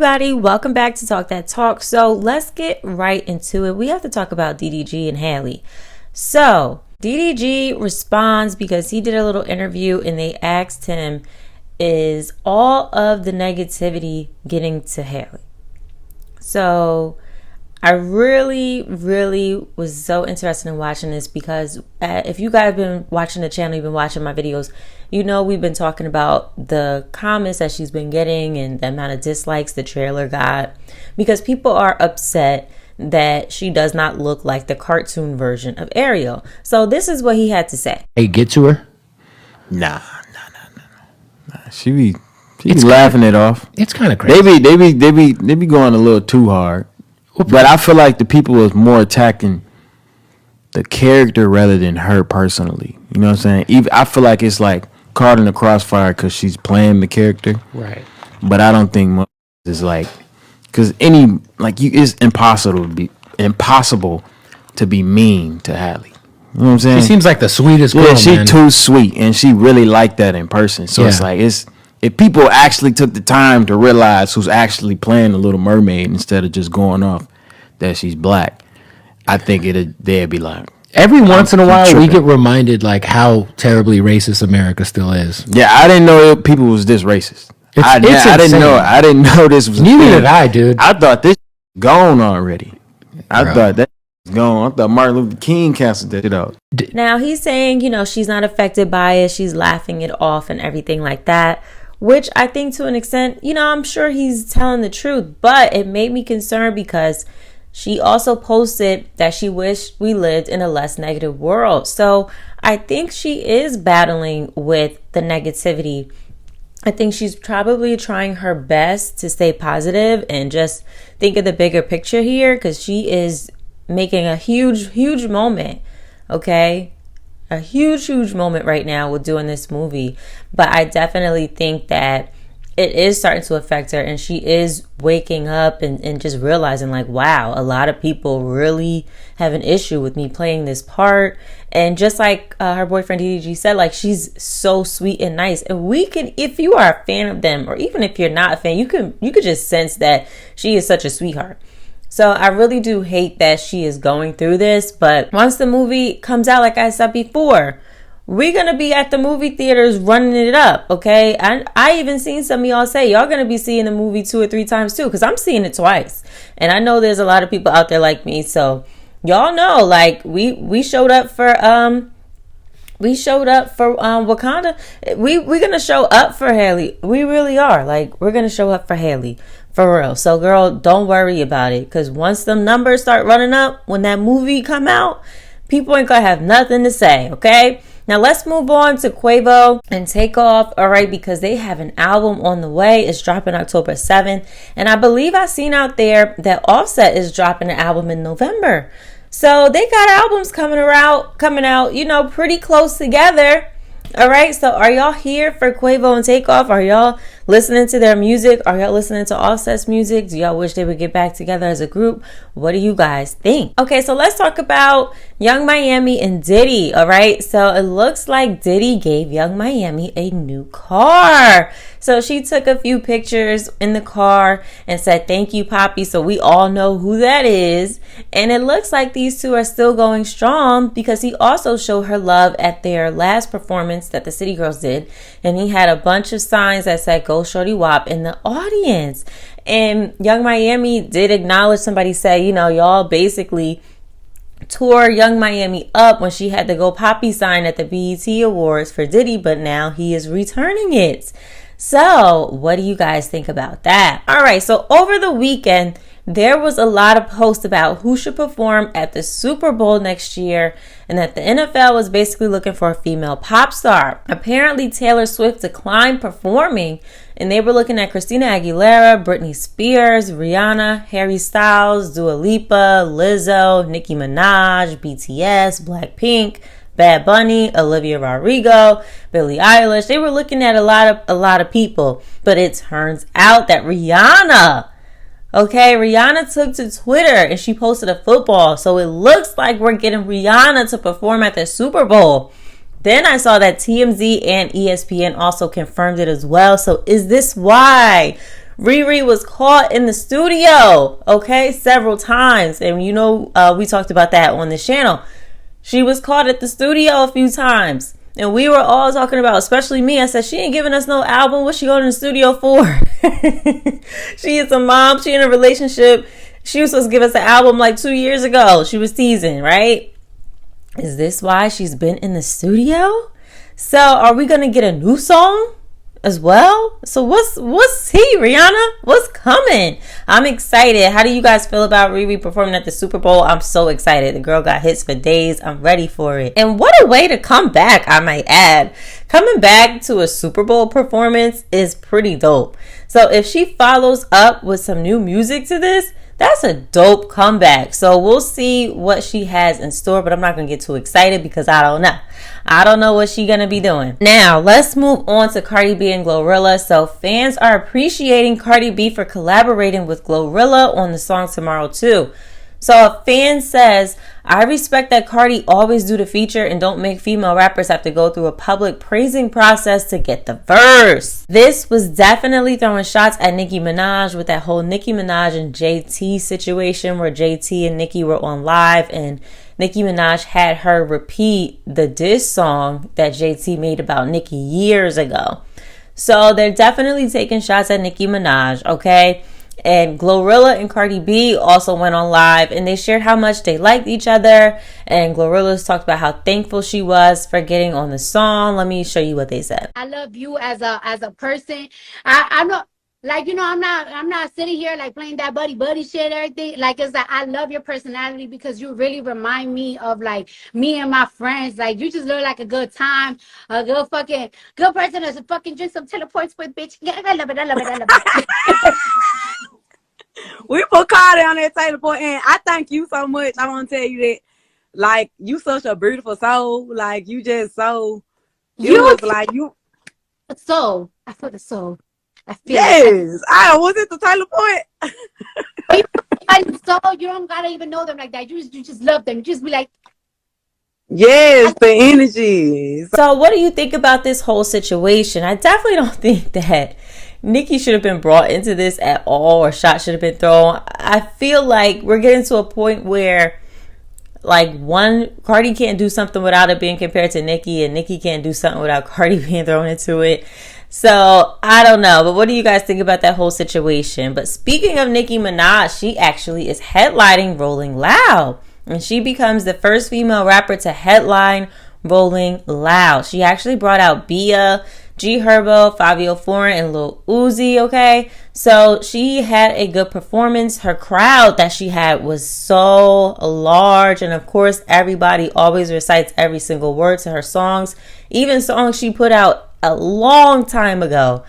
everybody, welcome back to Talk That Talk. So let's get right into it. We have to talk about DDG and Halle. So DDG responds because he did a little interview and they asked him, is all of the negativity getting to Halle? So I really was so interested in watching this because if you guys have been watching the channel, you've been watching my videos, you know we've been talking about the comments that she's been getting and the amount of dislikes the trailer got because people are upset that she does not look like the cartoon version of Ariel. So this is what he had to say. Hey, get to her. Nah. She be laughing it off. It's kind of crazy. They be going a little too hard. But I feel like the people was more attacking the character rather than her personally. You know what I'm saying? I feel like it's like caught in the crossfire because she's playing the character. Right. But I don't think it's like because it's impossible to be mean to Halle. You know what I'm saying? She seems like the sweetest girl. Yeah, she's man. too sweet, and she really like that in person. So it's like if people actually took the time to realize who's actually playing the Little Mermaid instead of just going off that she's black, I think they'd be like. Every once in a while, we get reminded like how terribly racist America still is. Yeah, I didn't know people was this racist. I didn't know this was. Neither did I, dude. I thought this gone already. I thought that was gone. I thought Martin Luther King canceled that shit out. Now he's saying, she's not affected by it. She's laughing it off and everything like that. Which I think to an extent, I'm sure he's telling the truth. But it made me concerned because she also posted that she wished we lived in a less negative world. So I think she is battling with the negativity. I think she's probably trying her best to stay positive and just think of the bigger picture here because she is making a huge moment, okay? A huge moment right now with doing this movie. But I definitely think that it is starting to affect her and she is waking up and just realizing like, wow, a lot of people really have an issue with me playing this part. And just like her boyfriend DDG said, like she's so sweet and nice. And we can, if you are a fan of them or even if you're not a fan, you could just sense that she is such a sweetheart. So I really do hate that she is going through this. But once the movie comes out, like I said before, we're going to be at the movie theaters running it up, okay? I even seen some of y'all say y'all going to be seeing the movie 2 or 3 times too, because I'm seeing it twice. And I know there's a lot of people out there like me. So y'all know, like, we showed up for Wakanda. We're going to show up for Halle. We really are. Like, we're going to show up for Halle. For real. So, girl, don't worry about it. Because once them numbers start running up, when that movie come out, people ain't going to have nothing to say, okay? Now, let's move on to Quavo and Takeoff, all right? Because they have an album on the way. It's dropping October 7th. And I believe I seen out there that Offset is dropping an album in November. So, they got albums coming out, pretty close together. All right, so are y'all here for Quavo and Takeoff? Are y'all listening to their music? Are y'all listening to Offset's music? Do y'all wish they would get back together as a group? What do you guys think? Okay, so let's talk about Young Miami and Diddy, all right? So it looks like Diddy gave Young Miami a new car. So she took a few pictures in the car and said, "Thank you, Poppy." So we all know who that is. And it looks like these two are still going strong because he also showed her love at their last performance that the City Girls did. And he had a bunch of signs that said, "Go Shorty Wop" in the audience. And Young Miami did acknowledge, somebody said, y'all basically tore Young Miami up when she had the Go Poppy sign at the BET Awards for Diddy, but now he is returning it. So what do you guys think about that? All right, so over the weekend, there was a lot of posts about who should perform at the Super Bowl next year and that the NFL was basically looking for a female pop star. Apparently, Taylor Swift declined performing and they were looking at Christina Aguilera, Britney Spears, Rihanna, Harry Styles, Dua Lipa, Lizzo, Nicki Minaj, BTS, Blackpink, Bad Bunny, Olivia Rodrigo, Billie Eilish. They were looking at a lot of people, but it turns out that Rihanna took to Twitter and she posted a football. So it looks like we're getting Rihanna to perform at the Super Bowl. Then I saw that TMZ and ESPN also confirmed it as well. So is this why Riri was caught in the studio, okay, several times. And you know, we talked about that on this channel. She was caught at the studio a few times. And we were all talking about, especially me, I said, she ain't giving us no album. What's she going to the studio for? She is a mom. She in a relationship. She was supposed to give us an album like 2 years ago. She was teasing, right? Is this why she's been in the studio? So are we going to get a new song as well? So what's Rihanna? What's coming? I'm excited. How do you guys feel about Riri performing at the Super Bowl? I'm so excited. The girl got hits for days. I'm ready for it. And what a way to come back, I might add. Coming back to a Super Bowl performance is pretty dope. So if she follows up with some new music to this, that's a dope comeback. So we'll see what she has in store, but I'm not going to get too excited because I don't know. I don't know what she's going to be doing. Now, let's move on to Cardi B and Glorilla. So fans are appreciating Cardi B for collaborating with Glorilla on the song Tomorrow Too. So a fan says, I respect that Cardi always do the feature and don't make female rappers have to go through a public praising process to get the verse. This was definitely throwing shots at Nicki Minaj with that whole Nicki Minaj and JT situation where JT and Nicki were on live and Nicki Minaj had her repeat the diss song that JT made about Nicki years ago. So they're definitely taking shots at Nicki Minaj, okay? And Glorilla and Cardi B also went on live and they shared how much they liked each other. And Glorilla's talked about how thankful she was for getting on the song. Let me show you what they said. I love you as a person. I'm not like, you know, I'm not sitting here like playing that buddy shit and everything. Like, it's like I love your personality because you really remind me of like me and my friends. Like, you just look like a good time, a good person to fucking drink some teleports with, bitch. Yeah, I love it. I love it. We put Cardi on that table point, and I thank you so much. I want to tell you that, like, you such a beautiful soul. Like, you just so. It was like you. Soul. I feel the soul. I feel. Yes, I was it the Taylor point. So you don't gotta even know them like that. You just love them. You just be like. Yes, the energy. So what do you think about this whole situation? I definitely don't think that Nicki should have been brought into this at all or shots should have been thrown. I feel like we're getting to a point where like Cardi can't do something without it being compared to Nicki and Nicki can't do something without Cardi being thrown into it. So I don't know, but what do you guys think about that whole situation? But speaking of Nicki Minaj, she actually is headlining Rolling Loud. And she becomes the first female rapper to headline Rolling Loud. She actually brought out Bia, G Herbo, Fabio Foreign, and Lil Uzi, okay? So she had a good performance. Her crowd that she had was so large. And of course, everybody always recites every single word to her songs. Even songs she put out a long time ago.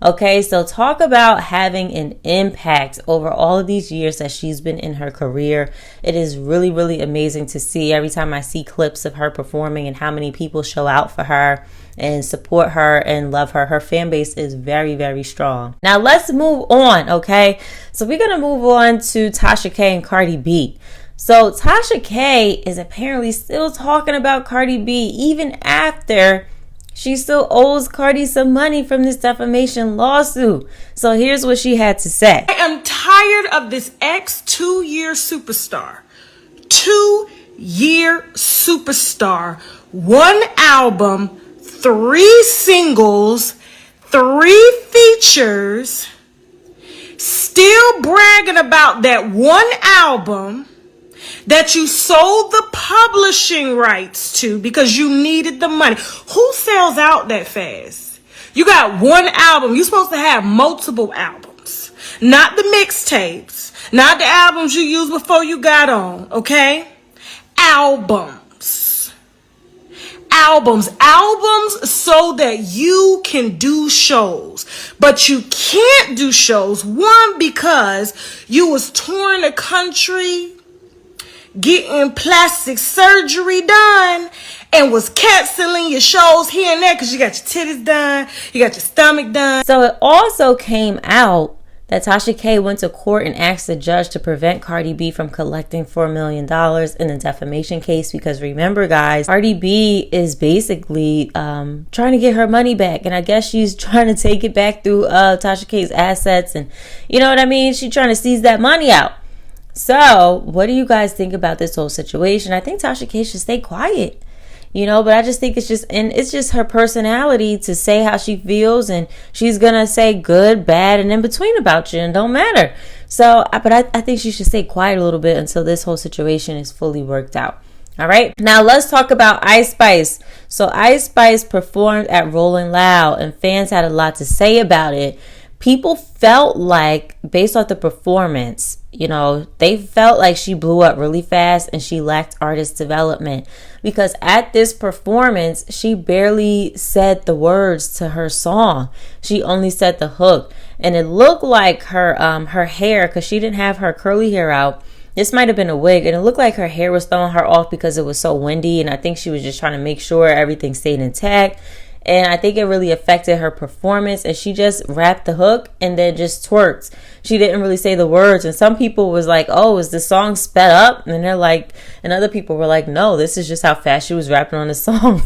Okay, so talk about having an impact over all of these years that she's been in her career. It is really, really amazing to see every time I see clips of her performing and how many people show out for her and support her and love her. Her fan base is very, very strong. Now let's move on, okay? So we're going to move on to Tasha K and Cardi B. So Tasha K is apparently still talking about Cardi B even after she still owes Cardi some money from this defamation lawsuit. So here's what she had to say. I am tired of this ex 2-year superstar. 2-year superstar. 1 album, 3 singles, 3 features. Still bragging about that 1 album that you sold the publishing rights to because you needed the money. Who sells out that fast? You got 1 album. You're supposed to have multiple albums. Not the mixtapes. Not the albums you used before you got on. Okay? Albums. Albums so that you can do shows. But you can't do shows. 1, because you was touring the country getting plastic surgery done and was canceling your shows here and there because you got your titties done, you got your stomach done. So it also came out that Tasha K went to court and asked the judge to prevent Cardi B from collecting $4 million in a defamation case. Because remember, guys, Cardi B is basically trying to get her money back. And I guess she's trying to take it back through Tasha K's assets. And you know what I mean? She's trying to seize that money out. So what do you guys think about this whole situation? I think Tasha K should stay quiet. You know, but I just think it's just her personality to say how she feels, and she's gonna say good, bad, and in between about you, and don't matter. So, but I think she should stay quiet a little bit until this whole situation is fully worked out. All right, now let's talk about Ice Spice. So Ice Spice performed at Rolling Loud, and fans had a lot to say about it. People felt like, based off the performance, you know, they felt like she blew up really fast and she lacked artist development, because at this performance, she barely said the words to her song. She only said the hook, and it looked like her hair, because she didn't have her curly hair out. This might have been a wig, and it looked like her hair was throwing her off because it was so windy, and I think she was just trying to make sure everything stayed intact. And I think it really affected her performance, and she just rapped the hook and then just twerked. She didn't really say the words, and some people was like, oh, is the song sped up? And they're like, and other people were like, no, this is just how fast she was rapping on the song.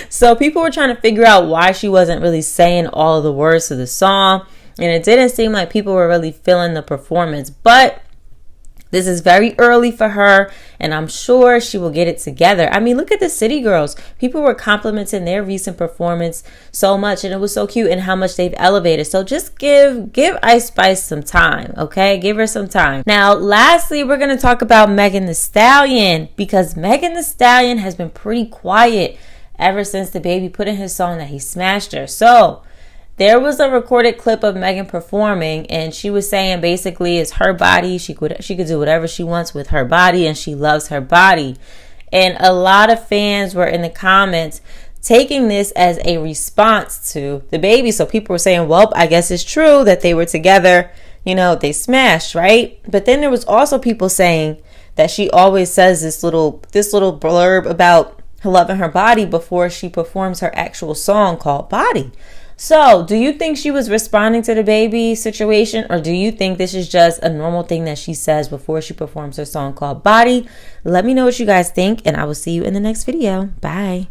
So people were trying to figure out why she wasn't really saying all of the words to the song, and it didn't seem like people were really feeling the performance. But this is very early for her, and I'm sure she will get it together. I mean, look at the City Girls. People were complimenting their recent performance so much, and it was so cute, and how much they've elevated. So just give Ice Spice some time, okay? Give her some time. Now, lastly, we're going to talk about Megan Thee Stallion, because Megan Thee Stallion has been pretty quiet ever since the baby put in his song that he smashed her. So there was a recorded clip of Megan performing, and she was saying basically it's her body. She could do whatever she wants with her body, and she loves her body. And a lot of fans were in the comments taking this as a response to the baby. So people were saying, well, I guess it's true that they were together. You know, they smashed, right? But then there was also people saying that she always says this little blurb about her loving her body before she performs her actual song called Body. So, do you think she was responding to the baby situation, or do you think this is just a normal thing that she says before she performs her song called Body? Let me know what you guys think, and I will see you in the next video. Bye.